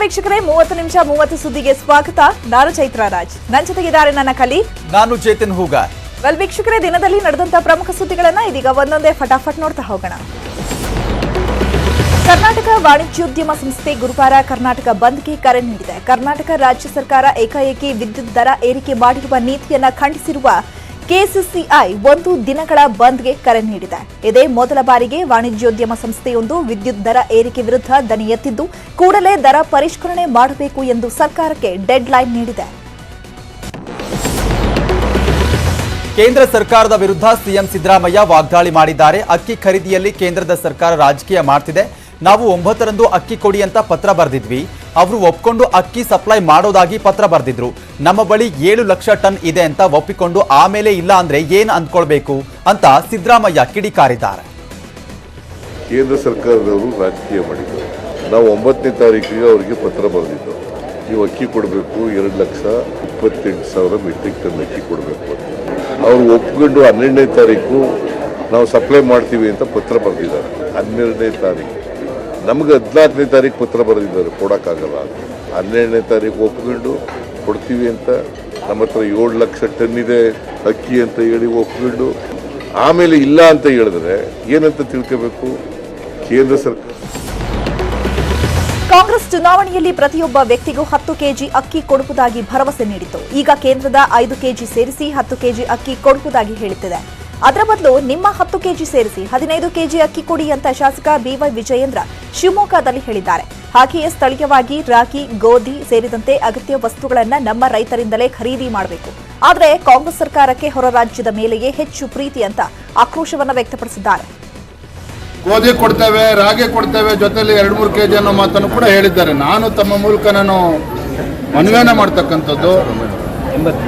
ವೀಕ್ಷಕರೇ 30 ನಿಮಿಷ 30 ಸುದ್ದಿಗೆ ಸ್ವಾಗತ. ನಾನು ಚೈತ್ರ ರಾಜ್. ನನ್ನ ಜೊತೆಗಿದ್ದಾರೆ ನನ್ನ ಕಲೀಗ್ ನಾನು ಚೇತನ್ ಹೂಗಾರ್. ವೀಕ್ಷಕರೇ, ದಿನದಲ್ಲಿ ನಡೆದಂತ ಪ್ರಮುಖ ಸುದ್ದಿಗಳನ್ನ ಇದೀಗ ಒಂದೊಂದೇ ಫಟಾಫಟ್ ನೋಡ್ತಾ ಹೋಗೋಣ. ಕರ್ನಾಟಕ ವಾಣಿಜ್ಯೋದ್ಯಮ ಸಂಸ್ಥೆ ಗುರುವಾರ ಕರ್ನಾಟಕ ಬಂದ್ಗೆ ಕರೆ ನೀಡಿದೆ. ಕರ್ನಾಟಕ ರಾಜ್ಯ ಸರ್ಕಾರ ಏಕಾಏಕಿ ವಿದ್ಯುತ್ ದರ ಏರಿಕೆ ಮಾಡಿರುವ ನೀತಿಯನ್ನ ಖಂಡಿಸಿರುವ ಕೆಸಿಸಿಐ ಒಂದು ದಿನಗಳ ಬಂದ್ಗೆ ಕರೆ ನೀಡಿದೆ. ಇದೇ ಮೊದಲ ಬಾರಿಗೆ ವಾಣಿಜ್ಯೋದ್ಯಮ ಸಂಸ್ಥೆಯೊಂದು ವಿದ್ಯುತ್ ದರ ಏರಿಕೆ ವಿರುದ್ಧ ದನಿ ಎತ್ತಿದ್ದು, ಕೂಡಲೇ ದರ ಪರಿಷ್ಕರಣೆ ಮಾಡಬೇಕು ಎಂದು ಸರ್ಕಾರಕ್ಕೆ ಡೆಡ್ ಲೈನ್ ನೀಡಿದೆ. ಕೇಂದ್ರ ಸರ್ಕಾರದ ವಿರುದ್ಧ ಸಿಎಂ ಸಿದ್ದರಾಮಯ್ಯ ವಾಗ್ದಾಳಿ ಮಾಡಿದ್ದಾರೆ. ಅಕ್ಕಿ ಖರೀದಿಯಲ್ಲಿ ಕೇಂದ್ರದ ಸರ್ಕಾರ ರಾಜಕೀಯ ಮಾಡ್ತಿದೆ. ನಾವು 9ರಂದು ಅಕ್ಕಿ ಕೊಡಿ ಅಂತ ಪತ್ರ ಬರೆದಿದ್ವಿ. ಅವರು ಒಪ್ಕೊಂಡು ಅಕ್ಕಿ ಸಪ್ಲೈ ಮಾಡೋದಾಗಿ ಪತ್ರ ಬರೆದಿದ್ರು. ನಮ್ಮ ಬಳಿ 7 ಲಕ್ಷ ಟನ್ ಇದೆ ಅಂತ ಒಪ್ಪಿಕೊಂಡು ಆಮೇಲೆ ಇಲ್ಲ ಅಂದ್ರೆ ಏನು ಅಂದ್ಕೊಳ್ಬೇಕು ಅಂತ ಸಿದ್ದರಾಮಯ್ಯ ಕಿಡಿಕಾರಿದ್ದಾರೆ. ಕೇಂದ್ರ ಸರ್ಕಾರದವರು ರಾಜಕೀಯ ಮಾಡಿದ್ದಾರೆ. ನಾವು 9ನೇ ತಾರೀಕಿಗೆ ಅವರಿಗೆ ಪತ್ರ ಬರೆದಿದ್ದು, ನೀವು ಅಕ್ಕಿ ಕೊಡಬೇಕು, 2,28,000 ಮೆಟ್ರಿಕ್ ಟನ್ ಅಕ್ಕಿ ಕೊಡಬೇಕು ಅಂತ. ಅವರು ಒಪ್ಕೊಂಡು 12ನೇ ತಾರೀಕು ನಾವು ಸಪ್ಲೈ ಮಾಡ್ತೀವಿ ಅಂತ ಪತ್ರ ಬರೆದಿದ್ದಾರೆ. 12ನೇ ತಾರೀಕು ನಮ್ಗೆ 14ನೇ ತಾರೀಕು ಪತ್ರ ಬರೆದಿದ್ದಾರೆ, ಕೊಡೋಕ್ಕಾಗಲ್ಲ ಅಂತ. 12ನೇ ತಾರೀಕು ಒಪ್ಕೊಂಡು ಕೊಡ್ತೀವಿ ಅಂತ, ನಮ್ಮ ಹತ್ರ 7 ಲಕ್ಷ ಟನ್ ಇದೆ ಅಕ್ಕಿ ಅಂತ ಹೇಳಿ ಒಪ್ಕೊಂಡು ಆಮೇಲೆ ಇಲ್ಲ ಅಂತ ಹೇಳಿದ್ರೆ ಏನಂತ ತಿಳ್ಕೋಬೇಕು ಕೇಂದ್ರ ಸರ್ಕಾರ. ಕಾಂಗ್ರೆಸ್ ಚುನಾವಣೆಯಲ್ಲಿ ಪ್ರತಿಯೊಬ್ಬ ವ್ಯಕ್ತಿಗೂ 10 ಕೆಜಿ ಅಕ್ಕಿ ಕೊಡುವುದಾಗಿ ಭರವಸೆ ನೀಡಿತು. ಈಗ ಕೇಂದ್ರದ 5 ಕೆಜಿ ಸೇರಿಸಿ 10 ಕೆಜಿ ಅಕ್ಕಿ ಕೊಡುವುದಾಗಿ ಹೇಳುತ್ತಿದೆ. ಅದರ ಬದಲು ನಿಮ್ಮ 10 ಕೆಜಿ ಸೇರಿಸಿ 15 ಕೆಜಿ ಅಕ್ಕಿ ಕೊಡಿ ಅಂತ ಶಾಸಕ ಬಿವೈ ವಿಜಯೇಂದ್ರ ಶಿವಮೊಗ್ಗದಲ್ಲಿ ಹೇಳಿದ್ದಾರೆ. ಹಾಗೆಯೇ ಸ್ಥಳೀಯವಾಗಿ ರಾಗಿ, ಗೋಧಿ ಸೇರಿದಂತೆ ಅಗತ್ಯ ವಸ್ತುಗಳನ್ನು ನಮ್ಮ ರೈತರಿಂದಲೇ ಖರೀದಿ ಮಾಡಬೇಕು. ಆದರೆ ಕಾಂಗ್ರೆಸ್ ಸರ್ಕಾರಕ್ಕೆ ಹೊರ ರಾಜ್ಯದ ಮೇಲೆಯೇ ಹೆಚ್ಚು ಪ್ರೀತಿ ಅಂತ ಆಕ್ರೋಶವನ್ನು ವ್ಯಕ್ತಪಡಿಸಿದ್ದಾರೆ. ಗೋಧಿ ಕೊಡ್ತೇವೆ, ರಾಗಿ ಕೊಡ್ತೇವೆ, ಜೊತೆಲಿ 2-3 ಕೆಜಿ ಅನ್ನೋ ಮಾತನ್ನು ಕೂಡ ಹೇಳಿದ್ದಾರೆ. ನಾನು ತಮ್ಮ ಮೂಲಕ ಮನವಿಯನ್ನ ಮಾಡ್ತಕ್ಕಂಥದ್ದು,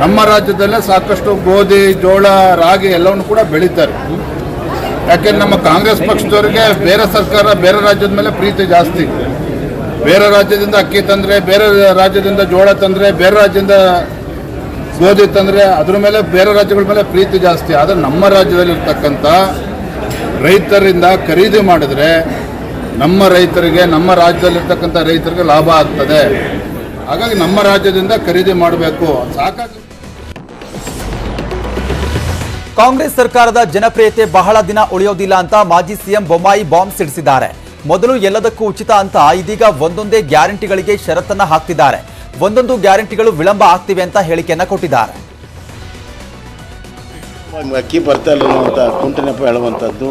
ನಮ್ಮ ರಾಜ್ಯದಲ್ಲೇ ಸಾಕಷ್ಟು ಗೋಧಿ, ಜೋಳ, ರಾಗಿ ಎಲ್ಲವನ್ನು ಕೂಡ ಬೆಳೀತಾರೆ. ಯಾಕೆಂದ್ರೆ ನಮ್ಮ ಕಾಂಗ್ರೆಸ್ ಪಕ್ಷದವರಿಗೆ ಬೇರೆ ಸರ್ಕಾರ, ಬೇರೆ ರಾಜ್ಯದ ಮೇಲೆ ಪ್ರೀತಿ ಜಾಸ್ತಿ. ಬೇರೆ ರಾಜ್ಯದಿಂದ ಅಕ್ಕಿ ತಂದರೆ, ಬೇರೆ ರಾಜ್ಯದಿಂದ ಜೋಳ ತಂದರೆ, ಬೇರೆ ರಾಜ್ಯದಿಂದ ಗೋಧಿ ತಂದರೆ ಅದ್ರ ಮೇಲೆ ಬೇರೆ ರಾಜ್ಯಗಳ ಮೇಲೆ ಪ್ರೀತಿ ಜಾಸ್ತಿ. ಆದರೆ ನಮ್ಮ ರಾಜ್ಯದಲ್ಲಿರ್ತಕ್ಕಂಥ ರೈತರಿಂದ ಖರೀದಿ ಮಾಡಿದ್ರೆ ನಮ್ಮ ರೈತರಿಗೆ, ನಮ್ಮ ರಾಜ್ಯದಲ್ಲಿರ್ತಕ್ಕಂಥ ರೈತರಿಗೆ ಲಾಭ ಆಗ್ತದೆ. ಹಾಗಾಗಿ ನಮ್ಮ ರಾಜ್ಯದಿಂದ ಖರೀದಿ ಮಾಡಬೇಕು. ಸಾಕಾಗಿ ಕಾಂಗ್ರೆಸ್ ಸರ್ಕಾರದ ಜನಪ್ರಿಯತೆ ಬಹಳ ದಿನ ಉಳಿಯೋದಿಲ್ಲ ಅಂತ ಮಾಜಿ ಸಿಎಂ ಬೊಮ್ಮಾಯಿ ಬಾಂಬ್ ಸಿಡಿಸಿದ್ದಾರೆ. ಮೊದಲು ಎಲ್ಲದಕ್ಕೂ ಉಚಿತ ಅಂತ ಇದೀಗ ಒಂದೊಂದೇ ಗ್ಯಾರಂಟಿಗಳಿಗೆ ಷರತ್ತನ್ನ ಹಾಕ್ತಿದ್ದಾರೆ. ಒಂದೊಂದು ಗ್ಯಾರಂಟಿಗಳು ವಿಳಂಬ ಆಗ್ತಿವೆ ಅಂತ ಹೇಳಿಕೆಯನ್ನ ಕೊಟ್ಟಿದ್ದಾರೆ. ಅಕ್ಕಿ ಬರ್ತಾ ಇಲ್ಲ ಅಂತ ಕುಂಟನೆಪ ಹೇಳುವಂಥದ್ದು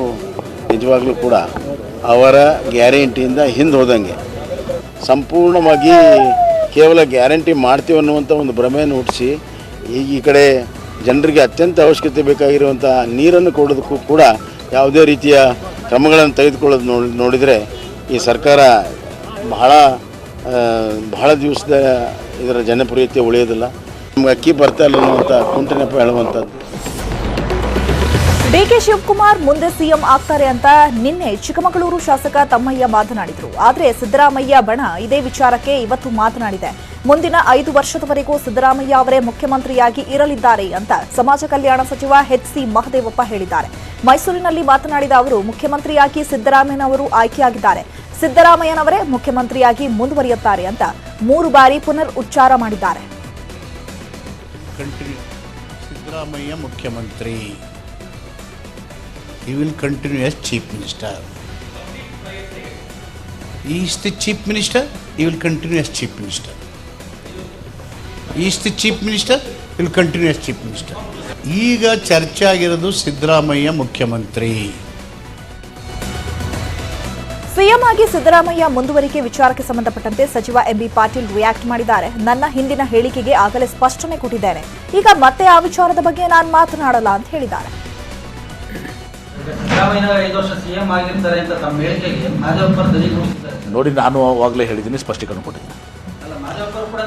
ನಿಜವಾಗ್ಲೂ ಕೂಡ ಅವರ ಗ್ಯಾರಂಟಿಯಿಂದ ಹಿಂದೆ ಹೋದಂಗೆ. ಸಂಪೂರ್ಣವಾಗಿ ಕೇವಲ ಗ್ಯಾರಂಟಿ ಮಾಡ್ತೀವಿ ಅನ್ನುವಂಥ ಒಂದು ಭ್ರಮೆಯನ್ನು ಹುಟ್ಟಿಸಿ ಈ ಕಡೆ ಜನರಿಗೆ ಅತ್ಯಂತ ಅವಶ್ಯಕತೆ ಬೇಕಾಗಿರುವಂಥ ನೀರನ್ನು ಕೊಡೋದಕ್ಕೂ ಕೂಡ ಯಾವುದೇ ರೀತಿಯ ಕ್ರಮಗಳನ್ನು ತೆಗೆದುಕೊಳ್ಳೋದು ನೋಡಿದರೆ ಈ ಸರ್ಕಾರ ಬಹಳ ದಿವಸದ ಇದರ ಜನಪ್ರಿಯತೆ ಉಳಿಯೋದಿಲ್ಲ. ನಮ್ಗೆ ಅಕ್ಕಿ ಬರ್ತಾ ಇಲ್ಲ ಅನ್ನುವಂಥ ಕುಂಟನೆಪ ಹೇಳುವಂಥದ್ದು. ಡಿಕೆ ಶಿವಕುಮಾರ್ ಮುಂದೆ ಸಿಎಂ ಆಗ್ತಾರೆ ಅಂತ ನಿನ್ನೆ ಚಿಕ್ಕಮಗಳೂರು ಶಾಸಕ ತಮ್ಮಯ್ಯ ಮಾತನಾಡಿದರು. ಆದರೆ ಸಿದ್ದರಾಮಯ್ಯ ಬಣ ಇದೇ ವಿಚಾರಕ್ಕೆ ಇವತ್ತು ಮಾತನಾಡಿದೆ. ಮುಂದಿನ 5 ವರ್ಷದವರೆಗೂ ಸಿದ್ದರಾಮಯ್ಯ ಅವರೇ ಮುಖ್ಯಮಂತ್ರಿಯಾಗಿ ಇರಲಿದ್ದಾರೆ ಅಂತ ಸಮಾಜ ಕಲ್ಯಾಣ ಸಚಿವ HC ಮಹದೇವಪ್ಪ ಹೇಳಿದ್ದಾರೆ. ಮೈಸೂರಿನಲ್ಲಿ ಮಾತನಾಡಿದ ಅವರು, ಮುಖ್ಯಮಂತ್ರಿಯಾಗಿ ಸಿದ್ದರಾಮಯ್ಯನವರು ಆಯ್ಕೆಯಾಗಿದ್ದಾರೆ, ಸಿದ್ದರಾಮಯ್ಯನವರೇ ಮುಖ್ಯಮಂತ್ರಿಯಾಗಿ ಮುಂದುವರಿಯುತ್ತಾರೆ ಅಂತ 3 ಬಾರಿ ಪುನರ್ ಉಚ್ಚಾರ ಮಾಡಿದ್ದಾರೆ. ಸಿದ್ದರಾಮಯ್ಯ ಮುಖ್ಯಮಂತ್ರಿ, he will continue as chief minister. He is the chief minister, he will continue as chief minister. He is the chief minister, he will continue as chief minister. ಈಗ ಚರ್ಚೆ ಆಗಿರೋದು ಸಿದ್ದರಾಮಯ್ಯ ಮುಖ್ಯಮಂತ್ರಿ. ಸಿಎಂ ಆಗಿ ಸಿದ್ದರಾಮಯ್ಯ ಮುಂದುವರಿಕೆ ವಿಚಾರಕ್ಕೆ ಸಂಬಂಧಪಟ್ಟಂತೆ ಸಚಿವ ಎಂಬಿ ಪಾಟೀಲ್ ರಿಯಾಕ್ಟ್ ಮಾಡಿದ್ದಾರೆ. ನನ್ನ ಹಿಂದಿನ ಹೇಳಿಕೆಗೆ ಆಗಲೇ ಸ್ಪಷ್ಟನೆ ಕೊಟ್ಟಿದ್ದೇನೆ, ಈಗ ಮತ್ತೆ ಆ ವಿಚಾರದ ಬಗ್ಗೆ ನಾನು ಮಾತನಾಡಲ್ಲ ಅಂತ ಹೇಳಿದ್ದಾರೆ. ನೋಡಿ, ನಾನು ಅವಾಗಲೇ ಹೇಳಿದ್ದೀನಿ, ಸ್ಪಷ್ಟೀಕರಣ ಕೊಟ್ಟಿದ್ದೀನಿ.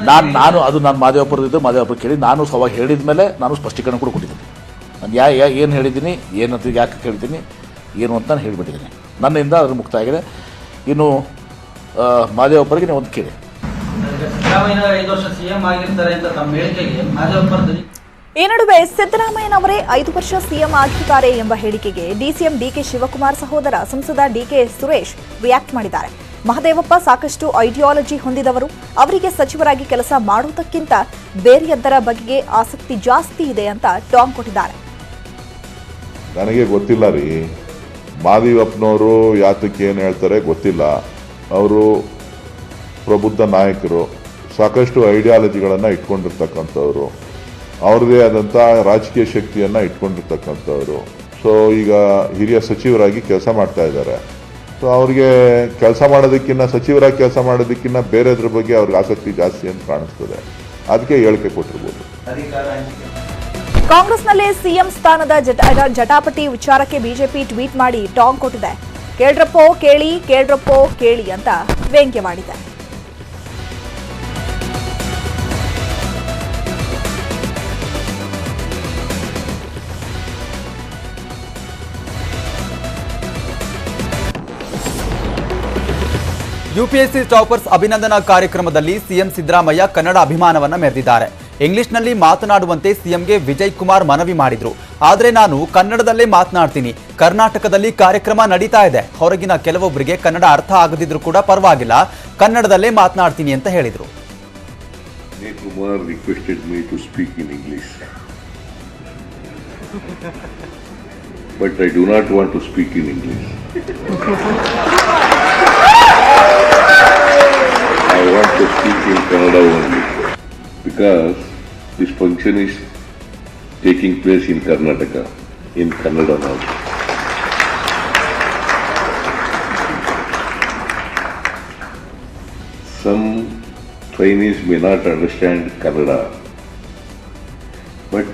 ನಾನು ಮಾದೇವಪುರದಿದ್ದು ಮಾದೇವಪುರ ಕೇಳಿ ನಾನು ಅವಾಗ ಹೇಳಿದ ಮೇಲೆ ನಾನು ಸ್ಪಷ್ಟೀಕರಣ ಕೂಡ ಕೊಟ್ಟಿದ್ದೀನಿ. ನಾನು ಏನು ಹೇಳಿದ್ದೀನಿ, ಏನಂತ ಯಾಕೆ ಹೇಳ್ತೀನಿ, ಏನು ಅಂತ ನಾನು ಹೇಳಿಬಿಟ್ಟಿದ್ದೀನಿ. ನನ್ನಿಂದ ಅದ್ರ ಮುಕ್ತ ಆಗಿದೆ. ಇನ್ನು ಮಾದೇವಪುರಿಗೆ ನೀವು ಒಂದು ಕೇಳಿ. ಈ ನಡುವೆ ಸಿದ್ದರಾಮಯ್ಯನವರೇ 5 ವರ್ಷ ಸಿಎಂ ಆಗಿದ್ದಾರೆ ಎಂಬ ಹೇಳಿಕೆಗೆ ಡಿಸಿಎಂ ಡಿಕೆ ಶಿವಕುಮಾರ್ ಸಹೋದರ ಸಂಸದ ಡಿಕೆ ಸುರೇಶ್ ರಿಯಾಕ್ಟ್ ಮಾಡಿದ್ದಾರೆ. ಮಹದೇವಪ್ಪ ಸಾಕಷ್ಟು ಐಡಿಯಾಲಜಿ ಹೊಂದಿದವರು. ಅವರಿಗೆ ಸಚಿವರಾಗಿ ಕೆಲಸ ಮಾಡುವುದಕ್ಕಿಂತ ಬೇರೆಯದ್ದರ ಬಗೆಗೆ ಆಸಕ್ತಿ ಜಾಸ್ತಿ ಇದೆ ಅಂತ ಟಾಂಗ್ ಕೊಟ್ಟಿದ್ದಾರೆ. ನನಗೆ ಗೊತ್ತಿಲ್ಲ ರೀ, ಮಹದೇವಪ್ಪನವರು ಯಾತಕ್ಕೆ ಏನು ಹೇಳ್ತಾರೆ ಗೊತ್ತಿಲ್ಲ. ಅವರು ಪ್ರಬುದ್ಧ ನಾಯಕರು, ಸಾಕಷ್ಟು ಐಡಿಯಾಲಜಿಗಳನ್ನು ಇಟ್ಕೊಂಡಿರ್ತಕ್ಕಂಥವ್ರು, ಅವ್ರದ್ದೇ ಆದಂಥ ರಾಜಕೀಯ ಶಕ್ತಿಯನ್ನು ಇಟ್ಕೊಂಡಿರ್ತಕ್ಕಂಥವ್ರು. ಸೊ ಈಗ ಹಿರಿಯ ಸಚಿವರಾಗಿ ಕೆಲಸ ಮಾಡ್ತಾ ಇದ್ದಾರೆ. ಸೊ ಅವ್ರಿಗೆ ಕೆಲಸ ಮಾಡೋದಕ್ಕಿಂತ, ಸಚಿವರಾಗಿ ಕೆಲಸ ಮಾಡೋದಕ್ಕಿಂತ ಬೇರೆದ್ರ ಬಗ್ಗೆ ಅವ್ರಿಗೆ ಆಸಕ್ತಿ ಜಾಸ್ತಿ ಅಂತ ಕಾಣಿಸ್ತದೆ. ಅದಕ್ಕೆ ಹೇಳಿಕೆ ಕೊಟ್ಟಿರ್ಬೋದು. ಕಾಂಗ್ರೆಸ್ನಲ್ಲೇ ಸಿಎಂ ಸ್ಥಾನದ ಜಟಾಪಟಿ ವಿಚಾರಕ್ಕೆ ಬಿಜೆಪಿ ಟ್ವೀಟ್ ಮಾಡಿ ಟಾಂಗ್ ಕೊಟ್ಟಿದೆ. ಕೇಳ್ರಪ್ಪೋ ಕೇಳಿ, ಕೇಳ್ರಪ್ಪೋ ಕೇಳಿ ಅಂತ ವ್ಯಂಗ್ಯವಾಡಿದೆ. ಯುಪಿಎಸ್ಸಿ ಟಾಪರ್ಸ್ ಅಭಿನಂದನಾ ಕಾರ್ಯಕ್ರಮದಲ್ಲಿ ಸಿಎಂ ಸಿದ್ದರಾಮಯ್ಯ ಕನ್ನಡ ಅಭಿಮಾನವನ್ನ ಮೆರೆದಿದ್ದಾರೆ. ಇಂಗ್ಲಿಷ್ನಲ್ಲಿ ಮಾತನಾಡುವಂತೆ ಸಿಎಂಗೆ ವಿಜಯ್ ಕುಮಾರ್ ಮನವಿ ಮಾಡಿದ್ರು. ಆದರೆ ನಾನು ಕನ್ನಡದಲ್ಲೇ ಮಾತನಾಡ್ತೀನಿ, ಕರ್ನಾಟಕದಲ್ಲಿ ಕಾರ್ಯಕ್ರಮ ನಡೀತಾ ಇದೆ, ಹೊರಗಿನ ಕೆಲವೊಬ್ಬರಿಗೆ ಕನ್ನಡ ಅರ್ಥ ಆಗದಿದ್ರು ಕೂಡ ಪರವಾಗಿಲ್ಲ, ಕನ್ನಡದಲ್ಲೇ ಮಾತನಾಡ್ತೀನಿ ಅಂತ ಹೇಳಿದ್ರು. Vijay Kumar requested me to speak in English, but I do not want to speak in English. I want to speak in Kannada only because this function is taking place in Karnataka, in Kannada now. Some trainees may not understand Kannada, but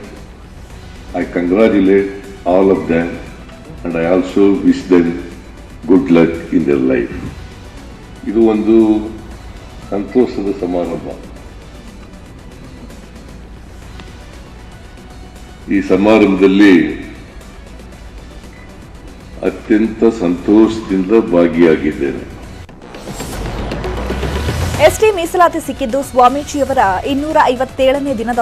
I congratulate all of them and I also wish them good luck in their life. ಇದು ಒಂದು ಸಂತೋಷದ ಸಮಾರಂಭ. ಈ ಸಮಾರಂಭದಲ್ಲಿ ಅತ್ಯಂತ ಸಂತೋಷದಿಂದ ಭಾಗಿಯಾಗಿದ್ದೇನೆ. ST ಮೀಸಲಾತಿ ಸಿಕ್ಕಿದ್ದು ಸ್ವಾಮೀಜಿಯವರ 257ನೇ ದಿನದ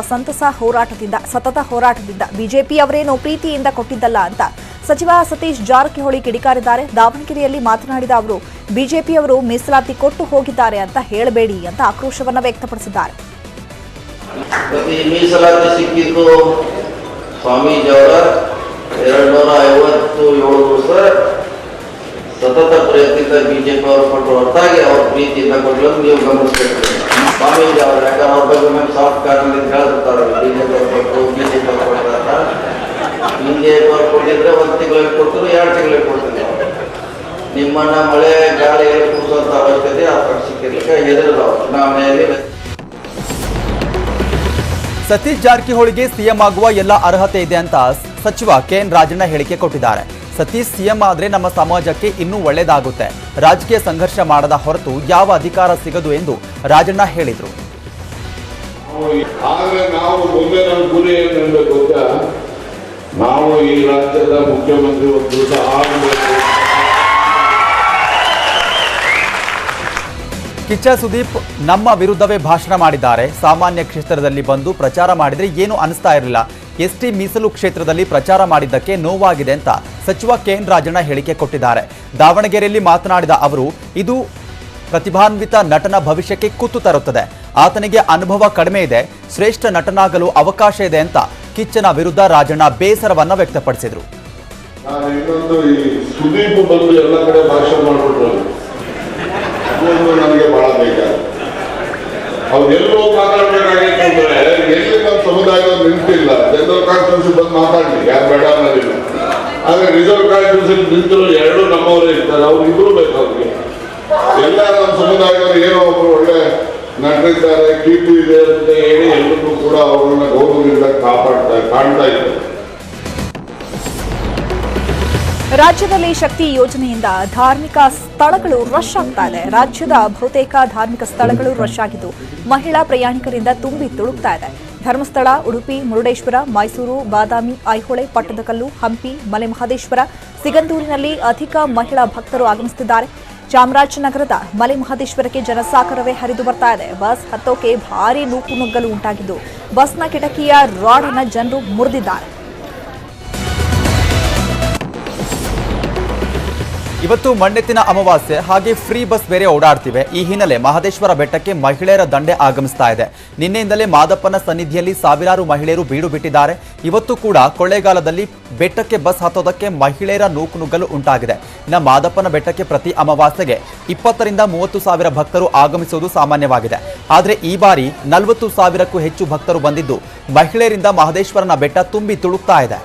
ಸತತ ಹೋರಾಟದಿಂದ ಬಿಜೆಪಿ ಅವರೇನೋ ಪ್ರೀತಿಯಿಂದ ಕೊಟ್ಟಿದ್ದಲ್ಲ ಅಂತ ಸಚಿವ ಸತೀಶ್ ಜಾರಕಿಹೊಳಿ ಕಿಡಿಕಾರಿದ್ದಾರೆ. ದಾವಣಗೆರೆಯಲ್ಲಿ ಮಾತನಾಡಿದ ಅವರು, ಬಿಜೆಪಿಯವರು ಮೀಸಲಾತಿ ಕೊಟ್ಟು ಹೋಗಿದ್ದಾರೆ ಅಂತ ಹೇಳಬೇಡಿ ಅಂತ ಆಕ್ರೋಶವನ್ನ ವ್ಯಕ್ತಪಡಿಸಿದ್ದಾರೆ. ಮೀಸಲಾತಿ ಸಿಕ್ಕಿದ್ದು ಸ್ವಾಮೀಜಿಯವರ 257 ದಿವಸ ಸತತ ಪ್ರಯತ್ನದಿಂದ ಬಿಜೆಪಿ ಅವರು ಕೊಟ್ಟು ಹೊರತಾಗಿ ಅವ್ರ ಪ್ರೀತಿಯಿಂದ ಕೊಡಲು ನೀವು ಗಮನಿಸಬೇಕು. ಸ್ವಾಮೀಜಿ ಅವರು ಯಾಕಂದ್ರೆ ಅವ್ರ ಬಗ್ಗೆ ಮೇಲೆ ಸಾಫ್ಟ್ ಕಾರ್ಡ್ ಹೇಳ್ತಿರ್ತಾರೆ, ಬಿಜೆಪಿ ಅವರು ಕೊಟ್ಟು ಬಿಜೆಪಿ ಅವರು ಕೊಡ್ತಾರ. ಬಿಜೆಪಿ ಅವರು ಕೊಟ್ಟಿದ್ರೆ 1 ತಿಂಗಳಿಗೆ ಕೊಡ್ತಾರೆ, 2 ತಿಂಗಳಿಗೆ ಕೊಡ್ತಾರೆ. ನಿಮ್ಮನ್ನ ಮಳೆ ಗಾಳಿಯಲ್ಲಿ ಕೂರಿಸುವಂತ ಅವಶ್ಯಕತೆ ಆ ಪಕ್ಷಕ್ಕೆ ಹೆದರಿದ ಚುನಾವಣೆಯಲ್ಲಿ. ಸತೀಶ್ ಜಾರಕಿಹೊಳಿಗೆ ಸಿಎಂ ಆಗುವ ಎಲ್ಲ ಅರ್ಹತೆ ಇದೆ ಅಂತ ಸಚಿವ ಕೆಎನ್ ರಾಜಣ್ಣ ಹೇಳಿಕೆ ಕೊಟ್ಟಿದ್ದಾರೆ. ಸತೀಶ್ ಸಿಎಂ ಆದ್ರೆ ನಮ್ಮ ಸಮಾಜಕ್ಕೆ ಇನ್ನೂ ಒಳ್ಳೆಯದಾಗುತ್ತೆ, ರಾಜಕೀಯ ಸಂಘರ್ಷ ಮಾಡದ ಹೊರತು ಯಾವ ಅಧಿಕಾರ ಸಿಗದು ಎಂದು ರಾಜಣ್ಣ ಹೇಳಿದರು. ಆದ್ರೆ ನಾವು ಮುಂದೆ ನಮ್ಮ ಗುರಿ ಏನು ಗೊತ್ತಾ, ನಾವು ಈ ರಾಜ್ಯದ ಮುಖ್ಯಮಂತ್ರಿ ಒಂದು ದಿವಸ ಆಗಬೇಕು. ಕಿಚ್ಚ ಸುದೀಪ್ ನಮ್ಮ ವಿರುದ್ಧವೇ ಭಾಷಣ ಮಾಡಿದ್ದಾರೆ. ಸಾಮಾನ್ಯ ಕ್ಷೇತ್ರದಲ್ಲಿ ಬಂದು ಪ್ರಚಾರ ಮಾಡಿದ್ರೆ ಏನು ಅನಿಸ್ತಾ ಇರಲಿಲ್ಲ. ಎಸ್ಟಿ ಮೀಸಲು ಕ್ಷೇತ್ರದಲ್ಲಿ ಪ್ರಚಾರ ಮಾಡಿದ್ದಕ್ಕೆ ನೋವಾಗಿದೆ ಅಂತ ಸಚಿವ ಕೆಎನ್ ರಾಜಣ್ಣ ಹೇಳಿಕೆ ಕೊಟ್ಟಿದ್ದಾರೆ. ದಾವಣಗೆರೆಯಲ್ಲಿ ಮಾತನಾಡಿದ ಅವರು, ಇದು ಪ್ರತಿಭಾನ್ವಿತ ನಟನ ಭವಿಷ್ಯಕ್ಕೆ ಕುತ್ತು ತರುತ್ತದೆ. ಆತನಿಗೆ ಅನುಭವ ಕಡಿಮೆ ಇದೆ, ಶ್ರೇಷ್ಠ ನಟನಾಗಲು ಅವಕಾಶ ಇದೆ ಅಂತ ಕಿಚ್ಚನ ವಿರುದ್ಧ ರಾಜಣ್ಣ ಬೇಸರವನ್ನ ವ್ಯಕ್ತಪಡಿಸಿದರು. ಸುದೀಪ್ ಬಂದು ಎಲ್ಲ ಕಡೆ ಭಾಷಣ ಮಾಡ್ಬಿಟ್ರು, ನನಗೆ ಬಹಳ ಬೇಕಾದ ಅವ್ರು ಎಲ್ಲೋ ಮಾತಾಡ್ಬೇಕಾಗಿತ್ತು ಅಂದ್ರೆ ಎಲ್ಲಿ ನಮ್ಮ ಸಮುದಾಯದವ್ರು ನಿಂತಿಲ್ಲ. ಜನರಲ್ ಕಾನ್ಫರೆನ್ಸ್ ಬಂದು ಮಾತಾಡ್ಲಿ, ಯಾರು ಬೇಡ ಅನ್ನೋದಿಲ್ಲ. ಆದ್ರೆ ರಿಸರ್ವ್ ಕಾನ್ಫರೆನ್ಸ್ ನಿಂತರು 2 ನಮ್ಮವರೇ ಇರ್ತಾರೆ, ಅವ್ರು ಇಬ್ರು ಬೇಕು. ಅವ್ರಿಗೆ ಎಲ್ಲ ನಮ್ಮ ಸಮುದಾಯದವರು ಏನೋ ಒಬ್ರು ಒಳ್ಳೆ ನಟರಿದ್ದಾರೆ, ಕೀರ್ತಿ ಇದೆ ಅಂತ ಹೇಳಿ ಎಲ್ಲರಿಗೂ ಕೂಡ ಅವ್ರನ್ನ ಗೌರವದಿಂದ ಕಾಣ್ತಾ ಇದ್ದಾರೆ. ರಾಜ್ಯದಲ್ಲಿ ಶಕ್ತಿ ಯೋಜನೆಯಿಂದ ಧಾರ್ಮಿಕ ಸ್ಥಳಗಳು ರಶ್ ಆಗ್ತಾ ಇದೆ. ರಾಜ್ಯದ ಬಹುತೇಕ ಧಾರ್ಮಿಕ ಸ್ಥಳಗಳು ರಶ್ ಆಗಿದ್ದು ಮಹಿಳಾ ಪ್ರಯಾಣಿಕರಿಂದ ತುಂಬಿ ತುಳುಕ್ತಾ ಇದೆ. ಧರ್ಮಸ್ಥಳ, ಉಡುಪಿ, ಮುರುಡೇಶ್ವರ, ಮೈಸೂರು, ಬಾದಾಮಿ, ಐಹೊಳೆ, ಪಟ್ಟದಕಲ್ಲು, ಹಂಪಿ, ಮಲೆಮಹದೇಶ್ವರ, ಸಿಗಂದೂರಿನಲ್ಲಿ ಅಧಿಕ ಮಹಿಳಾ ಭಕ್ತರು ಆಗಮಿಸುತ್ತಿದ್ದಾರೆ. ಚಾಮರಾಜನಗರದ ಮಲೆಮಹದೇಶ್ವರಕ್ಕೆ ಜನಸಾಗರವೇ ಹರಿದು ಬರ್ತಾ ಇದೆ. ಬಸ್ ಹತ್ತೋಕೆ ಭಾರೀ ನೂಕುನುಗ್ಗಲು ಉಂಟಾಗಿದ್ದು ಬಸ್ನ ಕಿಟಕಿಯ ರಾಡ್ ಅನ್ನು ಜನರು ಮುರಿದಿದ್ದಾರೆ. ಇವತ್ತು ಮಣ್ಣೆತ್ತಿನ ಅಮಾವಾಸ್ಯೆ, ಹಾಗೆ ಫ್ರೀ ಬಸ್ ಬೇರೆ ಓಡಾಡ್ತಿವೆ. ಈ ಹಿನ್ನೆಲೆ ಮಹದೇಶ್ವರ ಬೆಟ್ಟಕ್ಕೆ ಮಹಿಳೆಯರ ದಂಡೆ ಆಗಮಿಸ್ತಾ ಇದೆ. ನಿನ್ನೆಯಿಂದಲೇ ಮಾದಪ್ಪನ ಸನ್ನಿಧಿಯಲ್ಲಿ ಸಾವಿರಾರು ಮಹಿಳೆಯರು ಬೀಡು ಬಿಟ್ಟಿದ್ದಾರೆ. ಇವತ್ತು ಕೂಡ ಕೊಳ್ಳೇಗಾಲದಲ್ಲಿ ಬೆಟ್ಟಕ್ಕೆ ಬಸ್ ಹತ್ತೋದಕ್ಕೆ ಮಹಿಳೆಯರ ನೂಕುನುಗ್ಗಲು ಉಂಟಾಗಿದೆ. ಇನ್ನು ಮಾದಪ್ಪನ ಬೆಟ್ಟಕ್ಕೆ ಪ್ರತಿ ಅಮಾವಾಸ್ಯೆಗೆ 20 ರಿಂದ 30 ಸಾವಿರ ಭಕ್ತರು ಆಗಮಿಸುವುದು ಸಾಮಾನ್ಯವಾಗಿದೆ. ಆದರೆ ಈ ಬಾರಿ 40 ಸಾವಿರಕ್ಕೂ ಹೆಚ್ಚು ಭಕ್ತರು ಬಂದಿದ್ದು ಮಹಿಳೆಯರಿಂದ ಮಹದೇಶ್ವರನ ಬೆಟ್ಟ ತುಂಬಿ ತುಳುಕ್ತಾ ಇದೆ.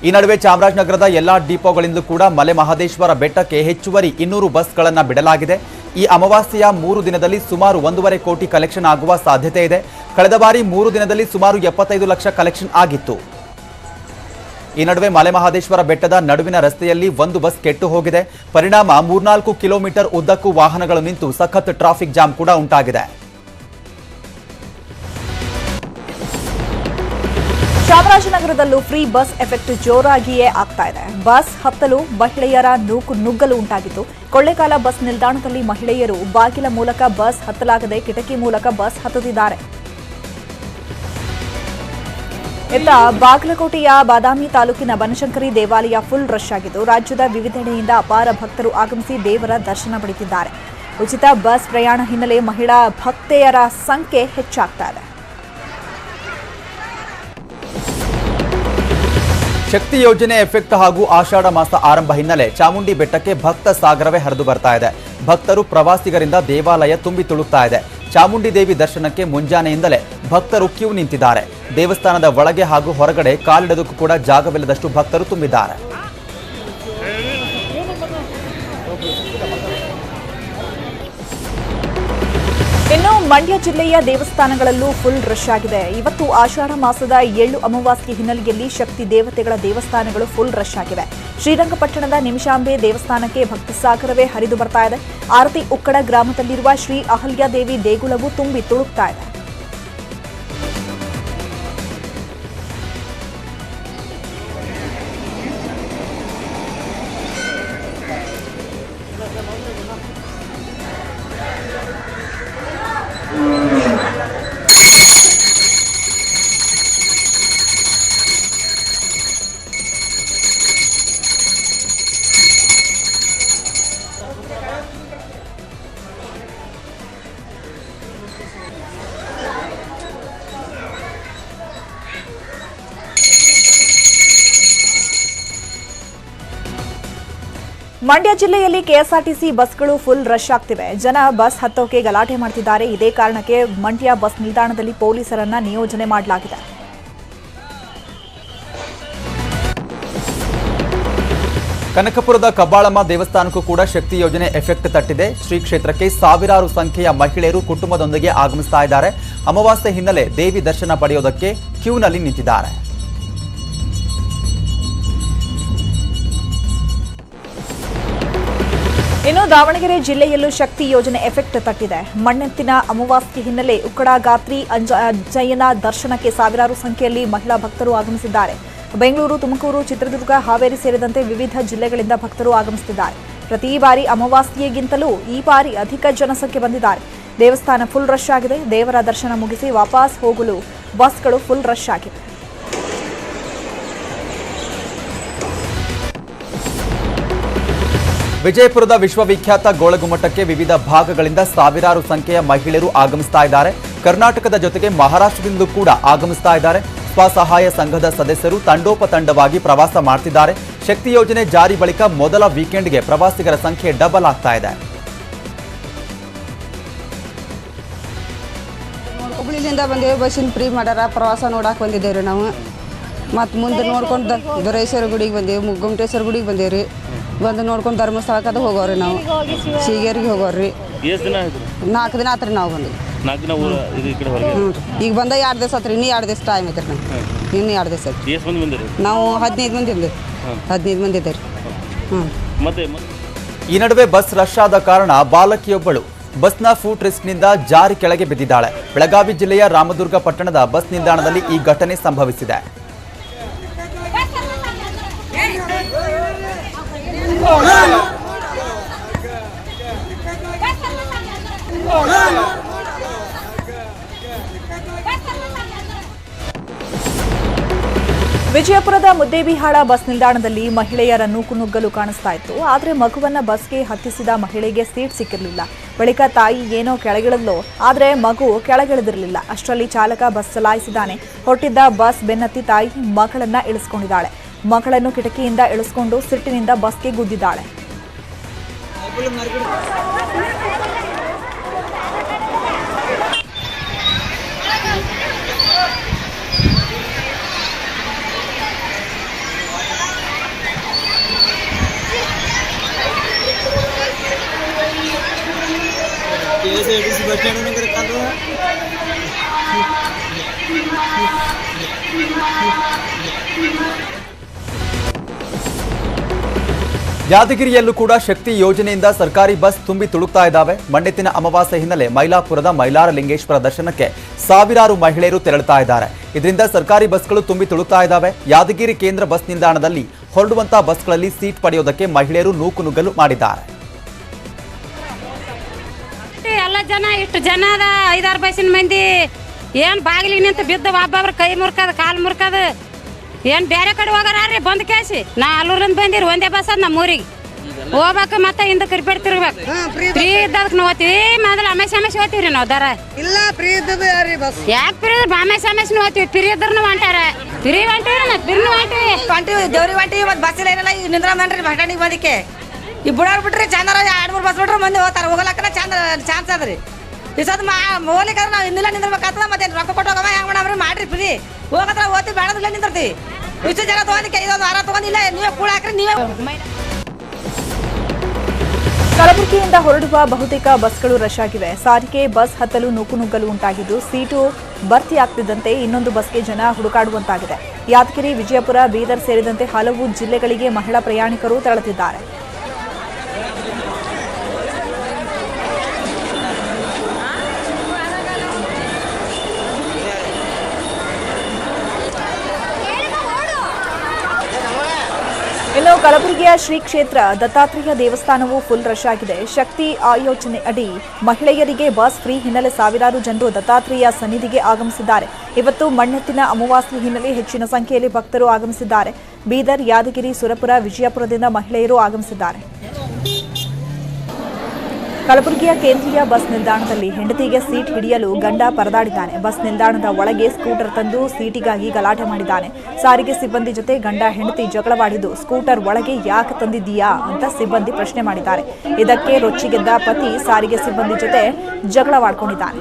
ಈ ನಡುವೆ ಚಾಮರಾಜನಗರದ ಎಲ್ಲಾ ಡಿಪೋಗಳಿಂದಲೂ ಕೂಡ ಮಲೆ ಮಹದೇಶ್ವರ ಬೆಟ್ಟಕ್ಕೆ ಹೆಚ್ಚುವರಿ 200 ಬಸ್ಗಳನ್ನು ಬಿಡಲಾಗಿದೆ. ಈ ಅಮಾವಾಸ್ಯೆಯ 3 ದಿನದಲ್ಲಿ ಸುಮಾರು 1.5 ಕೋಟಿ ಕಲೆಕ್ಷನ್ ಆಗುವ ಸಾಧ್ಯತೆ ಇದೆ. ಕಳೆದ ಬಾರಿ 3 ದಿನದಲ್ಲಿ ಸುಮಾರು 75 ಲಕ್ಷ ಕಲೆಕ್ಷನ್ ಆಗಿತ್ತು. ಈ ನಡುವೆ ಮಲೆ ಮಹದೇಶ್ವರ ಬೆಟ್ಟದ ನಡುವಿನ ರಸ್ತೆಯಲ್ಲಿ ಒಂದು ಬಸ್ ಕೆಟ್ಟು ಹೋಗಿದೆ. ಪರಿಣಾಮ 3-4 ಕಿಲೋಮೀಟರ್ ಉದ್ದಕ್ಕೂ ವಾಹನಗಳು ನಿಂತು ಸಖತ್ ಟ್ರಾಫಿಕ್ ಜಾಮ್ ಕೂಡ ಉಂಟಾಗಿದೆ. ಚಾಮರಾಜನಗರದಲ್ಲೂ ಫ್ರೀ ಬಸ್ ಎಫೆಕ್ಟ್ ಜೋರಾಗಿಯೇ ಆಗ್ತಾ ಇದೆ. ಬಸ್ ಹತ್ತಲು ಮಹಿಳೆಯರ ನುಗ್ಗಲು ಉಂಟಾಗಿತ್ತು. ಕೊಳ್ಳೇಗಾಲ ಬಸ್ ನಿಲ್ದಾಣದಲ್ಲಿ ಮಹಿಳೆಯರು ಬಾಗಿಲ ಮೂಲಕ ಬಸ್ ಹತ್ತಲಾಗದೆ ಕಿಟಕಿ ಮೂಲಕ ಬಸ್ ಹತ್ತುತ್ತಿದ್ದಾರೆ. ಇತ್ತ ಬಾಗಲಕೋಟೆಯ ಬಾದಾಮಿ ತಾಲೂಕಿನ ಬನಶಂಕರಿ ದೇವಾಲಯ ಫುಲ್ ರಶ್ ಆಗಿದ್ದು ರಾಜ್ಯದ ವಿವಿಧೆಡೆಯಿಂದ ಅಪಾರ ಭಕ್ತರು ಆಗಮಿಸಿ ದೇವರ ದರ್ಶನ ಪಡೆದಿದ್ದಾರೆ. ಉಚಿತ ಬಸ್ ಪ್ರಯಾಣ ಹಿನ್ನೆಲೆ ಮಹಿಳಾ ಭಕ್ತೆಯರ ಸಂಖ್ಯೆ ಹೆಚ್ಚಾಗ್ತಾ ಇದೆ. ಶಕ್ತಿ ಯೋಜನೆ ಎಫೆಕ್ಟ್ ಹಾಗೂ ಆಷಾಢ ಮಾಸ ಆರಂಭ ಹಿನ್ನೆಲೆ ಚಾಮುಂಡಿ ಬೆಟ್ಟಕ್ಕೆ ಭಕ್ತ ಸಾಗರವೇ ಹರಿದು ಬರ್ತಾ ಇದೆ. ಭಕ್ತರು ಪ್ರವಾಸಿಗರಿಂದ ದೇವಾಲಯ ತುಂಬಿ ತುಳುಕ್ತಾ ಇದೆ. ಚಾಮುಂಡಿ ದೇವಿ ದರ್ಶನಕ್ಕೆ ಮುಂಜಾನೆಯಿಂದಲೇ ಭಕ್ತರು ಕ್ಯೂ ನಿಂತಿದ್ದಾರೆ. ದೇವಸ್ಥಾನದ ಒಳಗೆ ಹಾಗೂ ಹೊರಗಡೆ ಕಾಲಿಡೋದಕ್ಕೂ ಕೂಡ ಜಾಗವಿಲ್ಲದಷ್ಟು ಭಕ್ತರು ತುಂಬಿದ್ದಾರೆ. ಇನ್ನು ಮಂಡ್ಯ ಜಿಲ್ಲೆಯ ದೇವಸ್ಥಾನಗಳಲ್ಲೂ ಫುಲ್ ರಶ್ ಆಗಿದೆ. ಇವತ್ತು ಆಷಾಢ ಮಾಸದ 7 ಅಮಾವಾಸ್ಯೆ ಹಿನ್ನೆಲೆಯಲ್ಲಿ ಶಕ್ತಿ ದೇವತೆಗಳ ದೇವಸ್ಥಾನಗಳು ಫುಲ್ ರಶ್ ಆಗಿವೆ. ಶ್ರೀರಂಗಪಟ್ಟಣದ ನಿಮಿಷಾಂಬೆ ದೇವಸ್ಥಾನಕ್ಕೆ ಭಕ್ತ ಸಾಗರವೇ ಹರಿದು ಬರ್ತಾ ಇದೆ. ಆರತಿ ಉಕ್ಕಡ ಗ್ರಾಮದಲ್ಲಿರುವ ಶ್ರೀ ಅಹಲ್ಯಾದೇವಿ ದೇಗುಲವು ತುಂಬಿ ತುಳುಕ್ತಾ ಇದೆ. ಮಂಡ್ಯ ಜಿಲ್ಲೆಯಲ್ಲಿ ಕೆಎಸ್ಆರ್ಟಿಸಿ ಬಸ್ಗಳು ಫುಲ್ ರಶ್ ಆಗ್ತಿವೆ. ಜನ ಬಸ್ ಹತ್ತೋಕೆ ಗಲಾಟೆ ಮಾಡ್ತಿದ್ದಾರೆ. ಇದೇ ಕಾರಣಕ್ಕೆ ಮಂಡ್ಯ ಬಸ್ ನಿಲ್ದಾಣದಲ್ಲಿ ಪೊಲೀಸರನ್ನ ನಿಯೋಜನೆ ಮಾಡಲಾಗಿದೆ. ಕನಕಪುರದ ಕಬ್ಬಾಳಮ್ಮ ದೇವಸ್ಥಾನಕ್ಕೂ ಕೂಡ ಶಕ್ತಿ ಯೋಜನೆ ಎಫೆಕ್ಟ್ ತಟ್ಟಿದೆ. ಶ್ರೀ ಕ್ಷೇತ್ರಕ್ಕೆ ಸಾವಿರಾರು ಸಂಖ್ಯೆಯ ಮಹಿಳೆಯರು ಕುಟುಂಬದೊಂದಿಗೆ ಆಗಮಿಸ್ತಾ ಇದ್ದಾರೆ. ಅಮಾವಾಸ್ಯೆ ಹಿನ್ನೆಲೆ ದೇವಿ ದರ್ಶನ ಪಡೆಯೋದಕ್ಕೆ ಕ್ಯೂನಲ್ಲಿ ನಿಂತಿದ್ದಾರೆ. ಇನ್ನು ದಾವಣಗೆರೆ ಜಿಲ್ಲೆಯಲ್ಲೂ ಶಕ್ತಿ ಯೋಜನೆ ಎಫೆಕ್ಟ್ ತಟ್ಟಿದೆ. ಮಣ್ಣೆತ್ತಿನ ಅಮಾವಾಸ್ಯೆ ಹಿನ್ನೆಲೆ ಉಕ್ಕಡ ಗಾತ್ರಿ ಅಂಜಯ್ಯನ ದರ್ಶನಕ್ಕೆ ಸಾವಿರಾರು ಸಂಖ್ಯೆಯಲ್ಲಿ ಮಹಿಳಾ ಭಕ್ತರು ಆಗಮಿಸಿದ್ದಾರೆ. ಬೆಂಗಳೂರು, ತುಮಕೂರು, ಚಿತ್ರದುರ್ಗ, ಹಾವೇರಿ ಸೇರಿದಂತೆ ವಿವಿಧ ಜಿಲ್ಲೆಗಳಿಂದ ಭಕ್ತರು ಆಗಮಿಸುತ್ತಿದ್ದಾರೆ. ಪ್ರತಿ ಬಾರಿ ಅಮಾವಾಸ್ಯೆಗಿಂತಲೂ ಈ ಬಾರಿ ಅಧಿಕ ಜನಸಂಖ್ಯೆ ಬಂದಿದ್ದಾರೆ. ದೇವಸ್ಥಾನ ಫುಲ್ ರಶ್ ಆಗಿದೆ. ದೇವರ ದರ್ಶನ ಮುಗಿಸಿ ವಾಪಸ್ ಹೋಗಲು ಬಸ್ಗಳು ಫುಲ್ ರಶ್ ಆಗಿವೆ. ವಿಜಯಪುರದ ವಿಶ್ವವಿಖ್ಯಾತ ಗೋಳಗುಮ್ಮಟಕ್ಕೆ ವಿವಿಧ ಭಾಗಗಳಿಂದ ಸಾವಿರಾರು ಸಂಖ್ಯೆಯ ಮಹಿಳೆಯರು ಆಗಮಿಸ್ತಾ ಇದ್ದಾರೆ. ಕರ್ನಾಟಕದ ಜೊತೆಗೆ ಮಹಾರಾಷ್ಟ್ರದಿಂದಲೂ ಕೂಡ ಆಗಮಿಸ್ತಾ ಇದ್ದಾರೆ. ಸ್ವಸಹಾಯ ಸಂಘದ ಸದಸ್ಯರು ತಂಡೋಪತಂಡವಾಗಿ ಪ್ರವಾಸ ಮಾಡ್ತಿದ್ದಾರೆ. ಶಕ್ತಿ ಯೋಜನೆ ಜಾರಿ ಬಳಿಕ ಮೊದಲ ವೀಕೆಂಡ್ಗೆ ಪ್ರವಾಸಿಗರ ಸಂಖ್ಯೆ ಡಬಲ್ ಆಗ್ತಾ ಇದೆ. ಹುಬ್ಳಿಲಿಂದ ಬಂದೇವಿ. ಬಸ್ಸಿನ ಫ್ರೀ ಮಾಡ್ಯಾರ. ಪ್ರವಾಸ ನೋಡಕ್ಕೆ ಬಂದಿದ್ದೇವೆ ರೀ ನಾವು. ಮತ್ತು ಮುಂದೆ ನೋಡ್ಕೊಂಡು ದೊರೇಶ್ವರ ಗುಡಿಗೆ ಬಂದೇವಿ, ಗೊಮಟೇಶ್ವರ ಗುಡಿಗೆ ಬಂದೇವ್ರಿ. ಬಂದು ನೋಡ್ಕೊಂಡು ಧರ್ಮಸ್ಥಳಕ್ಕೆ ಅದು ಹೋಗೋರಿ. ನಾವು ಶೀಗೇರಿಗೆ ಹೋಗೋರಿ. 4 ದಿನ ಆತ್ರಿ ನಾವು ಬಂದು. ಈಗ ಬಂದ 2 ದಿವಸ ಆತ್ರಿ. ಇನ್ನೂ 2 ದಿವಸ ಟೈಮ್ ಐತ್ರಿ. ನಾವು ಇನ್ನೂ 2 ದಿವಸ ಐತಿ. ನಾವು 15 ಮಂದಿ ಇದ್ದೇವೆ. 15 ಮಂದಿ ಇದ್ದೇವೆ ರೀ. ಈ ನಡುವೆ ಬಸ್ ರಶ್ ಆದ ಕಾರಣ ಬಾಲಕಿಯೊಬ್ಬಳು ಬಸ್ನ ಫೂಟ್ ರಿಸ್ಕ್ನಿಂದ ಜಾರಿ ಕೆಳಗೆ ಬಿದ್ದಿದ್ದಾಳೆ. ಬೆಳಗಾವಿ ಜಿಲ್ಲೆಯ ರಾಮದುರ್ಗ ಪಟ್ಟಣದ ಬಸ್ ನಿಲ್ದಾಣದಲ್ಲಿ ಈ ಘಟನೆ ಸಂಭವಿಸಿದೆ. ವಿಜಯಪುರದ ಮುದ್ದೇಬಿಹಾಳ ಬಸ್ ನಿಲ್ದಾಣದಲ್ಲಿ ಮಹಿಳೆಯರ ನೂಕುನುಗ್ಗಲು ಕಾಣಿಸ್ತಾ ಇತ್ತು. ಆದರೆ ಮಗುವನ್ನ ಬಸ್ಗೆ ಹತ್ತಿಸಿದ ಮಹಿಳೆಗೆ ಸೀಟ್ ಸಿಕ್ಕಿರಲಿಲ್ಲ. ಬಳಿಕ ತಾಯಿ ಏನೋ ಕೆಳಗಿಳಿದ್ಲು, ಆದರೆ ಮಗು ಕೆಳಗಿಳಿದಿರಲಿಲ್ಲ. ಅಷ್ಟರಲ್ಲಿ ಚಾಲಕ ಬಸ್ ಚಲಾಯಿಸಿದ್ದಾನೆ. ಹೊರಟಿದ್ದ ಬಸ್ ಬೆನ್ನತ್ತಿ ತಾಯಿ ಮಗಳನ್ನ ಇಳಿಸ್ಕೊಂಡಿದ್ದಾಳೆ. ಮಗಳನ್ನು ಕಿಟಕಿಯಿಂದ ಇಳಿಸಿಕೊಂಡು ಸಿಟ್ಟಿನಿಂದ ಬಸ್ಗೆ ಗುದ್ದಿದ್ದಾಳೆ. ಯಾದಗಿರಿಯಲ್ಲೂ ಕೂಡ ಶಕ್ತಿ ಯೋಜನೆಯಿಂದ ಸರ್ಕಾರಿ ಬಸ್ ತುಂಬಿ ತುಳುಕ್ತಾ ಇದ್ದಾವೆ. ಮಂಡೆತ್ತಿನ ಅಮಾವಾಸ್ಯೆ ಹಿನ್ನೆಲೆ ಮೈಲಾಪುರದ ಮೈಲಾರಲಿಂಗೇಶ್ವರ ದರ್ಶನಕ್ಕೆ ಸಾವಿರಾರು ಮಹಿಳೆಯರು ತೆರಳುತ್ತಾ ಇದ್ದಾರೆ. ಇದರಿಂದ ಸರ್ಕಾರಿ ಬಸ್ಗಳು ತುಂಬಿ ತುಳುಕ್ತಾ ಇದ್ದಾವೆ. ಯಾದಗಿರಿ ಕೇಂದ್ರ ಬಸ್ ನಿಲ್ದಾಣದಲ್ಲಿ ಹೊರಡುವಂತಹ ಬಸ್ಗಳಲ್ಲಿ ಸೀಟ್ ಪಡೆಯೋದಕ್ಕೆ ಮಹಿಳೆಯರು ನೂಕುನುಗ್ಗಲು ಮಾಡಿದ್ದಾರೆ. ಎಲ್ಲ ಜನ ಇಷ್ಟು ಜನ ಅದ 5-6 ಬಸ್ಸಿನ ಮಂದಿ ಏನ್ ಬಾಗಿಲಿಗೆ ನಿಂತು ಬಿದ್ದು ಒಬ್ಬೊಬ್ರ ಕೈ ಮುರ್ಕದ ಕಾಲು ಮುರ್ಕದ ಏನ್ ಬೇರೆ ಕಡೆ ಹೋಗಾರ್ರಿ ಬಂದ್ ಕೇಸಿ ನಾ ಅಲ್ಲೂರಿಂದ ಬಂದಿರಿ ಒಂದೇ ಬಸ್ ಅದ ನಮ್ಮ ಊರಿಗೆ ಹೋಗ್ಬೇಕು ಮತ್ತೆ ಹಿಂದಕ್ಕೆ ರಿಪೇರ್ ತಿರ್ಬೇಕು. ಫ್ರೀ ಇದ್ದದಕ್ ನಾವು ಹೋಗ್ತೀವಿ ಮೊದಲು ಅಮೇಶ್ ಹೋಗ್ತೀವ್ರಿ ನಾವು ದರ ಇಲ್ಲ ಫ್ರೀ ಇದ್ದದ ಬಸ್ ಯಾಕೆ ಫ್ರೀ ಅಮೇಶ್ ಹೋಗ್ತೀವಿ ಫ್ರೀ ಇದ್ರೂ ಹೊಂಟಾರ ಫ್ರೀ ಹೊಂಟಿವಿ ಮತ್ತೆ ಫ್ರೀ ಹೊಂಟಿವಿ ದೇವ್ರಿಗೆ ಹೊಂಟಿವಿ ಮತ್ತೆ ಬಸ್ ಇಲ್ಲ ಏನಿಲ್ಲ ಈಗ ನಿಂದ್ರಮ್ರಿ ಬಟಾಣಿಗೆ ಬಂದಿಕ್ಕೆ ಈ ಬುಡಾರ್ ಬಿಟ್ರಿ ಚಂದ್ರ 2-3 ಬಸ್ ಬಿಟ್ರೆ ಮಂದಿ ಹೋಗ್ತಾರೆ ಹೋಗಲಕ್ಕ ಚಾನ್ಸ್ ಅದ್ರಿ ಈ ಸದ್ ಹೋಗ್ಲಿಕ್ಕೆ ನಾವು ಇನ್ನಿಲ್ಲ ನಿಂದಿರ್ಬೇಕಾಗ್ತದ ಮತ್ತೆ ರೊಕ್ಕ ಕೊಟ್ಟು ಹೋಗವ ಹೆಂಗ್ ಮಾಡ್ರಿ ಮಾಡ್ರಿ ಫ್ರೀ ಹೋಗತ್ರ ಓದ್ತಿ ಬೇಡದಿಲ್ಲ ನಿಂದಿರ್ತೀವಿ ಇಷ್ಟು ಜನ ತಗೊಂಡಿಕ್ಕೆ ಇದೊಂದು ವಾರ ತಗೊಂಡಿಲ್ಲ ನೀವೇ ಕೂಡ ಹಾಕ್ರಿ ನೀವೇ. ಕಲಬುರಗಿಯಿಂದ ಹೊರಡುವ ಬಹುತೇಕ ಬಸ್ಗಳು ರಶ್ ಆಗಿವೆ. ಸಾರಿಗೆ ಬಸ್ ಹತ್ತಲು ನೂಕುನುಗ್ಗಲು ಉಂಟಾಗಿದ್ದು ಸೀಟು ಭರ್ತಿಯಾಗ್ತಿದ್ದಂತೆ ಇನ್ನೊಂದು ಬಸ್ಗೆ ಜನ ಹುಡುಕಾಡುವಂತಾಗಿದೆ. ಯಾದಗಿರಿ, ವಿಜಯಪುರ, ಬೀದರ್ ಸೇರಿದಂತೆ ಹಲವು ಜಿಲ್ಲೆಗಳಿಗೆ ಮಹಿಳಾ ಪ್ರಯಾಣಿಕರು ತೆರಳುತ್ತಿದ್ದಾರೆ. ಇನ್ನು ಕಲಬುರಗಿಯ ಶ್ರೀ ಕ್ಷೇತ್ರ ದತ್ತಾತ್ರೇಯ ದೇವಸ್ಥಾನವು ಫುಲ್ ರಶ್ ಆಗಿದೆ. ಶಕ್ತಿ ಆಯೋಜನೆ ಅಡಿ ಮಹಿಳೆಯರಿಗೆ ಬಸ್ ಫ್ರೀ ಹಿನ್ನೆಲೆ ಸಾವಿರಾರು ಜನರು ದತ್ತಾತ್ರೇಯ ಸನ್ನಿಧಿಗೆ ಆಗಮಿಸಿದ್ದಾರೆ. ಇವತ್ತು ಮಣ್ಣೆತ್ತಿನ ಅಮಾವಾಸ್ಯೆ ಹಿನ್ನೆಲೆ ಹೆಚ್ಚಿನ ಸಂಖ್ಯೆಯಲ್ಲಿ ಭಕ್ತರು ಆಗಮಿಸಿದ್ದಾರೆ. ಬೀದರ್, ಯಾದಗಿರಿ, ಸುರಪುರ, ವಿಜಯಪುರದಿಂದ ಮಹಿಳೆಯರು ಆಗಮಿಸಿದ್ದಾರೆ. ಕಲಬುರಗಿಯ ಕೇಂದ್ರೀಯ ಬಸ್ ನಿಲ್ದಾಣದಲ್ಲಿ ಹೆಂಡತಿಗೆ ಸೀಟ್ ಹಿಡಿಯಲು ಗಂಡ ಪರದಾಡಿದ್ದಾನೆ. ಬಸ್ ನಿಲ್ದಾಣದ ಒಳಗೆ ಸ್ಕೂಟರ್ ತಂದು ಸೀಟಿಗಾಗಿ ಗಲಾಟೆ ಮಾಡಿದ್ದಾನೆ. ಸಾರಿಗೆ ಸಿಬ್ಬಂದಿ ಜೊತೆ ಗಂಡ ಹೆಂಡತಿ ಜಗಳವಾಡಿದ್ದು ಸ್ಕೂಟರ್ ಒಳಗೆ ಯಾಕೆ ತಂದಿದ್ದೀಯಾ ಅಂತ ಸಿಬ್ಬಂದಿ ಪ್ರಶ್ನೆ ಮಾಡಿದ್ದಾರೆ. ಇದಕ್ಕೆ ರೊಚ್ಚಿಗೆದ್ದ ಪತಿ ಸಾರಿಗೆ ಸಿಬ್ಬಂದಿ ಜೊತೆ ಜಗಳವಾಡ್ಕೊಂಡಿದ್ದಾನೆ.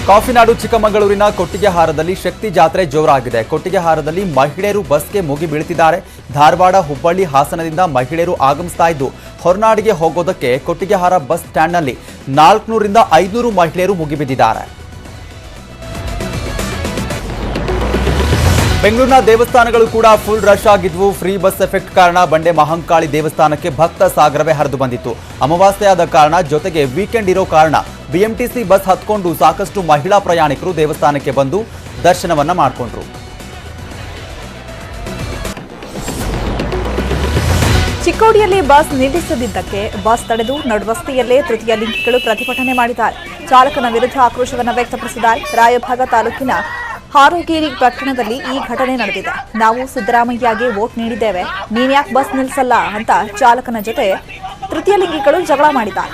ಕಾಫಿನಾಡು ಚಿಕ್ಕಮಗಳೂರಿನ ಕೊಟ್ಟಿಗೆಹಾರದಲ್ಲಿ ಶಕ್ತಿ ಜಾತ್ರೆ ಜೋರಾಗಿದೆ. ಕೊಟ್ಟಿಗೆಹಾರದಲ್ಲಿ ಮಹಿಳೆಯರು ಬಸ್ಗೆ ಮುಗಿ ಬೀಳ್ತಿದ್ದಾರೆ. ಧಾರವಾಡ, ಹುಬ್ಬಳ್ಳಿ, ಹಾಸನದಿಂದ ಮಹಿಳೆಯರು ಆಗಮಿಸ್ತಾ ಇದ್ದು ಹೊರನಾಡಿಗೆ ಹೋಗೋದಕ್ಕೆ ಕೊಟ್ಟಿಗೆಹಾರ ಬಸ್ ಸ್ಟ್ಯಾಂಡ್ನಲ್ಲಿ 400ರಿಂದ 500 ಮಹಿಳೆಯರು ಮುಗಿಬಿದ್ದಿದ್ದಾರೆ. ಬೆಂಗಳೂರಿನ ದೇವಸ್ಥಾನಗಳು ಕೂಡ ಫುಲ್ ರಶ್ ಆಗಿದ್ವು. ಫ್ರೀ ಬಸ್ ಎಫೆಕ್ಟ್ ಕಾರಣ ಬಂಡೆ ಮಹಂಕಾಳಿ ದೇವಸ್ಥಾನಕ್ಕೆ ಭಕ್ತ ಸಾಗರವೇ ಹರಿದು ಬಂದಿತ್ತು. ಅಮಾವಾಸ್ಯೆಯಾದ ಕಾರಣ ಜೊತೆಗೆ ವೀಕೆಂಡ್ ಇರೋ ಕಾರಣ ಬಿಎಂಟಿಸಿ ಬಸ್ ಹತ್ಕೊಂಡು ಸಾಕಷ್ಟು ಮಹಿಳಾ ಪ್ರಯಾಣಿಕರು ದೇವಸ್ಥಾನಕ್ಕೆ ಬಂದು ದರ್ಶನವನ್ನ ಮಾಡಿಕೊಂಡ್ರು. ಚಿಕ್ಕೋಡಿಯಲ್ಲಿ ಬಸ್ ನಿಲ್ಲಿಸದಿದ್ದಕ್ಕೆ ಬಸ್ ತಡೆದು ನಡುರಸ್ತೆಯಲ್ಲೇ ತೃತೀಯ ಲಿಂಗಿಗಳು ಪ್ರತಿಭಟನೆ ಮಾಡಿದ್ದಾರೆ. ಚಾಲಕನ ವಿರುದ್ಧ ಆಕ್ರೋಶವನ್ನು ವ್ಯಕ್ತಪಡಿಸಿದ್ದಾರೆ. ರಾಯಭಾಗ ತಾಲೂಕಿನ ಹಾರೋಗೇರಿ ಪಟ್ಟಣದಲ್ಲಿ ಈ ಘಟನೆ ನಡೆದಿದೆ. ನಾವು ಸಿದ್ದರಾಮಯ್ಯಗೆ ವೋಟ್ ನೀಡಿದ್ದೇವೆ, ನೀನ್ಯಾಕೆ ಬಸ್ ನಿಲ್ಲಿಸಲ್ಲ ಅಂತ ಚಾಲಕನ ಜೊತೆ ತೃತೀಯ ಲಿಂಗಿಗಳು ಜಗಳ ಮಾಡಿದ್ದಾರೆ.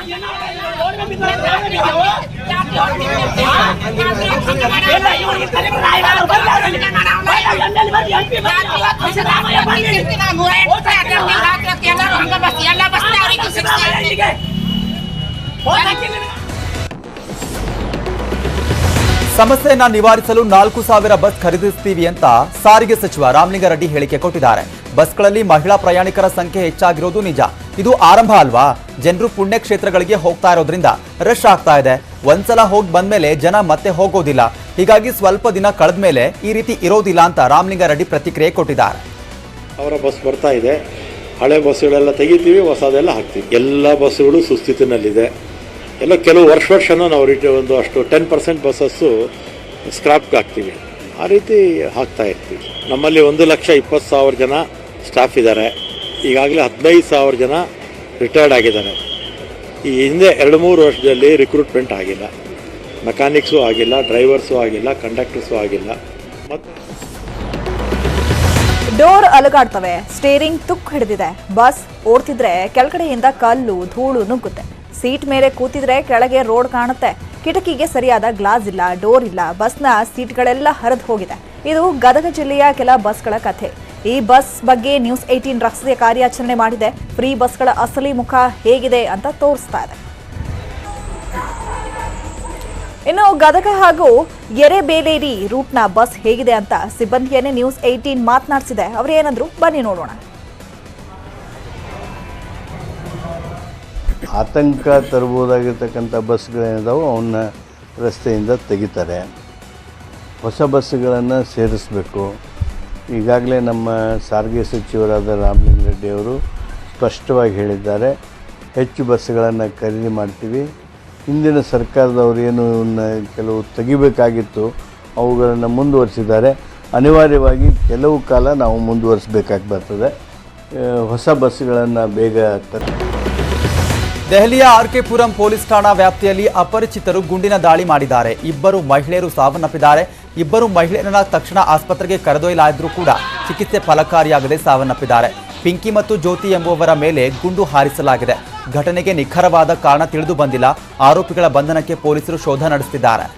ಸಮಸ್ಯೆಯನ್ನ ನಿವಾರಿಸಲು 4,000 ಬಸ್ ಖರೀದಿಸುತ್ತೀವಿ ಅಂತ ಸಾರಿಗೆ ಸಚಿವ ರಾಮಲಿಂಗಾರೆಡ್ಡಿ ಹೇಳಿಕೆ ಕೊಟ್ಟಿದ್ದಾರೆ. ಬಸ್ಗಳಲ್ಲಿ ಮಹಿಳಾ ಪ್ರಯಾಣಿಕರ ಸಂಖ್ಯೆ ಹೆಚ್ಚಾಗಿರೋದು ನಿಜ. ಇದು ಆರಂಭ ಅಲ್ವಾ? ಜನರು ಪುಣ್ಯಕ್ಷೇತ್ರಗಳಿಗೆ ಹೋಗ್ತಾ ಇರೋದ್ರಿಂದ ರಶ್ ಆಗ್ತಾ ಇದೆ. ಒಂದ್ಸಲ ಹೋಗಿ ಬಂದ್ಮೇಲೆ ಜನ ಮತ್ತೆ ಹೋಗೋದಿಲ್ಲ. ಹೀಗಾಗಿ ಸ್ವಲ್ಪ ದಿನ ಕಳೆದ ಮೇಲೆ ಈ ರೀತಿ ಇರೋದಿಲ್ಲ ಅಂತ ರಾಮಲಿಂಗಾರೆಡ್ಡಿ ಪ್ರತಿಕ್ರಿಯೆ ಕೊಟ್ಟಿದ್ದಾರೆ. ಅವರ ಬಸ್ ಬರ್ತಾ ಇದೆ, ಹಳೆ ಬಸ್ಗಳೆಲ್ಲ ತೆಗಿತೀವಿ, ಹೊಸದೆಲ್ಲ ಹಾಕ್ತೀವಿ. ಎಲ್ಲ ಬಸ್ಸುಗಳು ಸುಸ್ಥಿತಿನಲ್ಲಿದೆ. ಎಲ್ಲ ಕೆಲವು ವರ್ಷನೂ ನಾವು ಒಂದು ಅಷ್ಟು 10% ಬಸ್ಸಸ್ಸು ಸ್ಕ್ರಾಪ್ಗೆ ಹಾಕ್ತೀವಿ. ಆ ರೀತಿ ಹಾಕ್ತಾ ಇರ್ತೀವಿ. ನಮ್ಮಲ್ಲಿ 1,20,000 ಜನ ಸ್ಟಾಫ್ ಇದ್ದಾರೆ. ಈಗಾಗಲೇ 15,000 ಜನ ರಿಟೈರ್ಡ್ ಆಗಿದ್ದಾರೆ. ಈ ಹಿಂದೆ 2-3 ವರ್ಷದಲ್ಲಿ ರಿಕ್ರೂಟ್ಮೆಂಟ್ ಆಗಿಲ್ಲ, ಮೆಕ್ಯಾನಿಕ್ಸು ಆಗಿಲ್ಲ, ಡ್ರೈವರ್ಸು ಆಗಿಲ್ಲ, ಕಂಡಕ್ಟರ್ಸು ಆಗಿಲ್ಲ. ಮತ್ತು ಡೋರ್ ಅಲುಗಾಡ್ತವೆ, ಸ್ಟೇರಿಂಗ್ ತುಕ್ಕು ಹಿಡಿದಿದೆ. ಬಸ್ ಓಡ್ತಿದ್ರೆ ಕೆಳಗಡೆಯಿಂದ ಕಲ್ಲು ಧೂಳು ನುಗ್ಗುತ್ತೆ. ಸೀಟ್ ಮೇಲೆ ಕೂತಿದ್ರೆ ಕೆಳಗೆ ರೋಡ್ ಕಾಣುತ್ತೆ. ಕಿಟಕಿಗೆ ಸರಿಯಾದ ಗ್ಲಾಸ್ ಇಲ್ಲ, ಡೋರ್ ಇಲ್ಲ. ಬಸ್ನ ಸೀಟ್ಗಳೆಲ್ಲ ಹರಿದು ಹೋಗಿದೆ. ಇದು ಗದಗ ಜಿಲ್ಲೆಯ ಕೆಲ ಬಸ್ಗಳ ಕಥೆ. ಈ ಬಸ್ ಬಗ್ಗೆ ನ್ಯೂಸ್ 18 ರಹಸ್ಯ ಕಾರ್ಯಾಚರಣೆ ಮಾಡಿದೆ. ಫ್ರೀ ಬಸ್ಗಳ ಅಸಲಿ ಮುಖ ಹೇಗಿದೆ ಅಂತ ತೋರಿಸ್ತಾ ಇದೆ. ಇನ್ನು ಗದಗ ಹಾಗೂ ಎರೆಬೇಲೇರಿ ರೂಟ್ನ ಬಸ್ ಹೇಗಿದೆ ಅಂತ ಸಿಬ್ಬಂದಿಯನ್ನೇ ನ್ಯೂಸ್ 18 ಮಾತನಾಡಿಸಿದೆ. ಅವರು ಏನಂದ್ರು ಬನ್ನಿ ನೋಡೋಣ. ಆತಂಕ ತರಬಹುದಾಗಿರ್ತಕ್ಕಂಥ ಬಸ್ಗಳೇನಿದಾವೆ ಅವನ್ನ ರಸ್ತೆಯಿಂದ ತೆಗಿತಾರೆ. ಹೊಸ ಬಸ್ಸುಗಳನ್ನು ಸೇರಿಸಬೇಕು. ಈಗಾಗಲೇ ನಮ್ಮ ಸಾರಿಗೆ ಸಚಿವರಾದ ರಾಮಲಿಂಗಾರೆಡ್ಡಿ ಅವರು ಸ್ಪಷ್ಟವಾಗಿ ಹೇಳಿದ್ದಾರೆ, ಹೆಚ್ಚು ಬಸ್ಸುಗಳನ್ನು ಖರೀದಿ ಮಾಡ್ತೀವಿ. ಹಿಂದಿನ ಸರ್ಕಾರದವರು ಏನು ಕೆಲವು ತೆಗಿಬೇಕಾಗಿತ್ತು ಅವುಗಳನ್ನು ಮುಂದುವರಿಸಿದ್ದಾರೆ. ಅನಿವಾರ್ಯವಾಗಿ ಕೆಲವು ಕಾಲ ನಾವು ಮುಂದುವರಿಸಬೇಕಾಗಿ ಬರ್ತದೆ. ಹೊಸ ಬಸ್ಸುಗಳನ್ನು ಬೇಗ ದೆಹಲಿಯ ಆರ್ಕೆ ಪುರಂ ಪೊಲೀಸ್ ಠಾಣಾ ವ್ಯಾಪ್ತಿಯಲ್ಲಿ ಅಪರಿಚಿತರು ಗುಂಡಿನ ದಾಳಿ ಮಾಡಿದ್ದಾರೆ. 2 ಮಹಿಳೆಯರು ಸಾವನ್ನಪ್ಪಿದ್ದಾರೆ. 2 ಮಹಿಳೆಯರನ್ನ ತಕ್ಷಣ ಆಸ್ಪತ್ರೆಗೆ ಕರೆದೊಯ್ಯಲಾದರೂ ಕೂಡ ಚಿಕಿತ್ಸೆ ಫಲಕಾರಿಯಾಗದೆ ಸಾವನ್ನಪ್ಪಿದ್ದಾರೆ. ಪಿಂಕಿ ಮತ್ತು ಜ್ಯೋತಿ ಎಂಬುವವರ ಮೇಲೆ ಗುಂಡು ಹಾರಿಸಲಾಗಿದೆ. ಘಟನೆಗೆ ನಿಖರವಾದ ಕಾರಣ ತಿಳಿದು ಬಂದಿಲ್ಲ. ಆರೋಪಿಗಳ ಬಂಧನಕ್ಕೆ ಪೊಲೀಸರು ಶೋಧ ನಡೆಸುತ್ತಿದ್ದಾರೆ.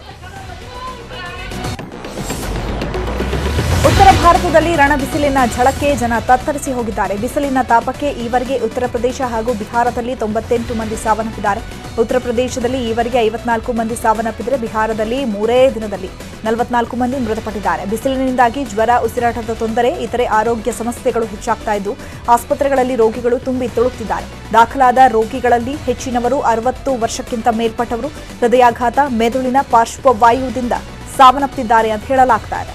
ಉತ್ತರ ಭಾರತದಲ್ಲಿ ರಣ ಬಿಸಿಲಿನ ಝಳಕ್ಕೆ ಜನ ತತ್ತರಿಸಿ ಹೋಗಿದ್ದಾರೆ. ಬಿಸಿಲಿನ ತಾಪಕ್ಕೆ ಈವರೆಗೆ ಉತ್ತರ ಪ್ರದೇಶ ಹಾಗೂ ಬಿಹಾರದಲ್ಲಿ 98 ಮಂದಿ ಸಾವನ್ನಪ್ಪಿದ್ದಾರೆ. ಉತ್ತರ ಪ್ರದೇಶದಲ್ಲಿ ಈವರೆಗೆ 54 ಮಂದಿ ಸಾವನ್ನಪ್ಪಿದರೆ ಬಿಹಾರದಲ್ಲಿ 3 ದಿನದಲ್ಲಿ 44 ಮಂದಿ ಮೃತಪಟ್ಟಿದ್ದಾರೆ. ಬಿಸಿಲಿನಿಂದಾಗಿ ಜ್ವರ, ಉಸಿರಾಟದ ತೊಂದರೆ, ಇತರೆ ಆರೋಗ್ಯ ಸಮಸ್ಯೆಗಳು ಹೆಚ್ಚಾಗ್ತಾ ಇದ್ದು ಆಸ್ಪತ್ರೆಗಳಲ್ಲಿ ರೋಗಿಗಳು ತುಂಬಿ ತುಳುಕ್ತಿದ್ದಾರೆ. ದಾಖಲಾದ ರೋಗಿಗಳಲ್ಲಿ ಹೆಚ್ಚಿನವರು 60 ವರ್ಷಕ್ಕಿಂತ ಮೇಲ್ಪಟ್ಟವರು. ಹೃದಯಾಘಾತ, ಮೆದುಳಿನ ಪಾರ್ಶ್ವವಾಯುದಿಂದ ಸಾವನ್ನಪ್ಪಿದ್ದಾರೆ ಅಂತ ಹೇಳಲಾಗ್ತಾ ಇದೆ.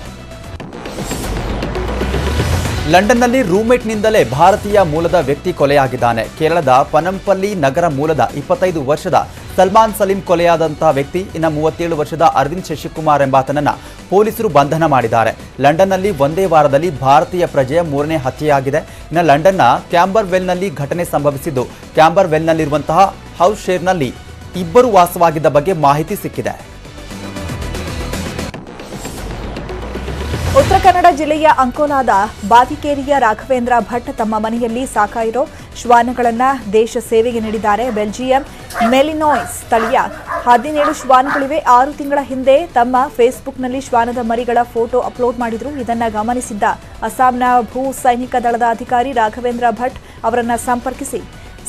ಲಂಡನ್ನಲ್ಲಿ ರೂಮ್ಮೇಟ್ನಿಂದಲೇ ಭಾರತೀಯ ಮೂಲದ ವ್ಯಕ್ತಿ ಕೊಲೆಯಾಗಿದ್ದಾನೆ. ಕೇರಳದ ಪನಂಪಲ್ಲಿ ನಗರ ಮೂಲದ 25 ವರ್ಷದ ಸಲ್ಮಾನ್ ಸಲೀಂ ಕೊಲೆಯಾದಂತಹ ವ್ಯಕ್ತಿ. ಇನ್ನು 37 ವರ್ಷದ ಅರವಿಂದ್ ಶಶಿಕುಮಾರ್ ಎಂಬಾತನನ್ನ ಪೊಲೀಸರು ಬಂಧನ ಮಾಡಿದ್ದಾರೆ. ಲಂಡನ್ನಲ್ಲಿ ಒಂದೇ ವಾರದಲ್ಲಿ ಭಾರತೀಯ ಪ್ರಜೆಯ 3ನೇ ಹತ್ಯೆಯಾಗಿದೆ. ಇನ್ನು ಲಂಡನ್ನ ಕ್ಯಾಂಬರ್ವೆಲ್ನಲ್ಲಿ ಘಟನೆ ಸಂಭವಿಸಿದ್ದು, ಕ್ಯಾಂಬರ್ವೆಲ್ನಲ್ಲಿರುವಂತಹ ಹೌಸ್ ಶೇರ್ನಲ್ಲಿ 2 ವಾಸವಾಗಿದ್ದ ಬಗ್ಗೆ ಮಾಹಿತಿ ಸಿಕ್ಕಿದೆ. ಉತ್ತರ ಕನ್ನಡ ಜಿಲ್ಲೆಯ ಅಂಕೋಲಾದ ಬಾದಿಕೇರಿಯ ರಾಘವೇಂದ್ರ ಭಟ್ ತಮ್ಮ ಮನೆಯಲ್ಲಿ ಸಾಕಾಯಿರೋ ಶ್ವಾನಗಳನ್ನು ದೇಶ ಸೇವೆಗೆ ನೀಡಿದ್ದಾರೆ. ಬೆಲ್ಜಿಯಂ ಮೆಲಿನೋಯ್ಸ್ ತಳಿಯ 17 ಶ್ವಾನಗಳಿವೆ. 6 ತಿಂಗಳ ಹಿಂದೆ ತಮ್ಮ ಫೇಸ್ಬುಕ್ನಲ್ಲಿ ಶ್ವಾನದ ಮರಿಗಳ ಫೋಟೋ ಅಪ್ಲೋಡ್ ಮಾಡಿದ್ರು. ಇದನ್ನ ಗಮನಿಸಿದ್ದ ಅಸ್ಸಾಂನ ಭೂ ಸೈನಿಕ ದಳದ ಅಧಿಕಾರಿ ರಾಘವೇಂದ್ರ ಭಟ್ ಅವರನ್ನ ಸಂಪರ್ಕಿಸಿ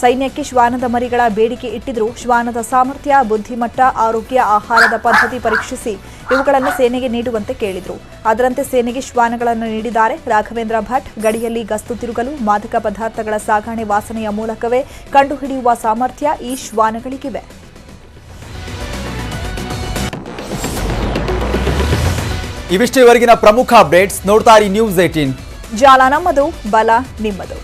ಸೈನ್ಯಕ್ಕೆ ಶ್ವಾನದ ಮರಿಗಳ ಬೇಡಿಕೆ ಇಟ್ಟಿದ್ರು. ಶ್ವಾನದ ಸಾಮರ್ಥ್ಯ, ಬುದ್ಧಿಮಟ್ಟ, ಆರೋಗ್ಯ, ಆಹಾರದ ಪದ್ಧತಿ ಪರೀಕ್ಷಿಸಿ ಇವುಗಳನ್ನು ಸೇನೆಗೆ ನೀಡುವಂತೆ ಕೇಳಿದ್ರು. ಅದರಂತೆ ಸೇನೆಗೆ ಶ್ವಾನಗಳನ್ನು ನೀಡಿದ್ದಾರೆ. ರಾಘವೇಂದ್ರ ಭಟ್ ಗಡಿಯಲ್ಲಿ ಗಸ್ತು ತಿರುಗಲು ಮಾದಕ ಪದಾರ್ಥಗಳ ಸಾಗಣೆ ವಾಸನೆಯ ಮೂಲಕವೇ ಕಂಡುಹಿಡಿಯುವ ಸಾಮರ್ಥ್ಯ ಈ ಶ್ವಾನಗಳಿಗಿವೆ. ಇವಿಷ್ಟೇ ಇವರೆಗಿನ ಪ್ರಮುಖ ಅಪ್ಡೇಟ್ಸ್. ನೋಡ್ತಾ ಇರಿ ನ್ಯೂಸ್ 18. ಜಾಲ ನಮ್ಮದು, ಬಲ ನಿಮ್ಮದು.